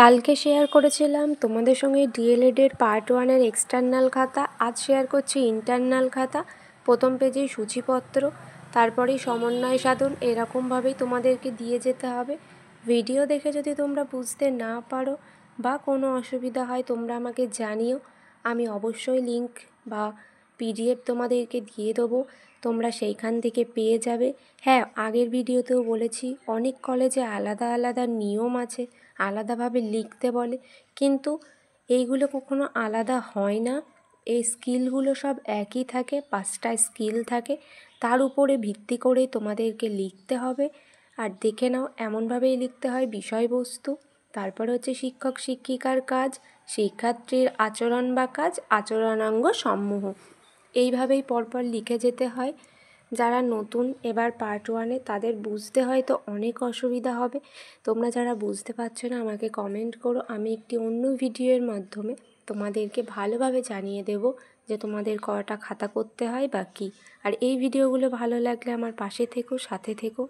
কালকে শেয়ার করেছিলাম তোমাদের সঙ্গে ডিএলএডের পার্ট 1-এর এক্সটার্নাল খাতা। আজ শেয়ার করছি ইন্টারনাল খাতা। প্রথম পেজেই সূচিপত্র, তারপরেই সমন্বয় সাধন। এরকমভাবেই তোমাদেরকে দিয়ে যেতে হবে। ভিডিও দেখে যদি তোমরা বুঝতে না পারো বা কোনো অসুবিধা হয় তোমরা আমাকে জানিও। আমি অবশ্যই লিঙ্ক বা পিডিএফ তোমাদেরকে দিয়ে দেবো, তোমরা সেইখান থেকে পেয়ে যাবে। হ্যাঁ, আগের ভিডিওতেও বলেছি অনেক কলেজে আলাদা আলাদা নিয়ম আছে, আলাদাভাবে লিখতে বলে, কিন্তু এইগুলো কখনো আলাদা হয় না। এই স্কিলগুলো সব একই থাকে, 5টা স্কিল থাকে, তার উপরে ভিত্তি করেই তোমাদেরকে লিখতে হবে। আর দেখে নাও, এমনভাবেই লিখতে হয় বিষয়বস্তু, তারপর হচ্ছে শিক্ষক শিক্ষিকার কাজ, শিক্ষার্থীর আচরণ বা কাজ, আচরণাঙ্গ সমূহ। এইভাবেই পরপর লিখে যেতে হয়। যারা নতুন এবার পার্ট 1-এ তাদের বুঝতে হয়তো অনেক অসুবিধা হবে। তোমরা যারা বুঝতে পারছো না আমাকে কমেন্ট করো, আমি একটি অন্য ভিডিওর মাধ্যমে তোমাদেরকে ভালোভাবে জানিয়ে দেব যে তোমাদের কটা খাতা করতে হয় বা কী। আর এই ভিডিওগুলো ভালো লাগলে আমার পাশে থেকো, সাথে থেকো।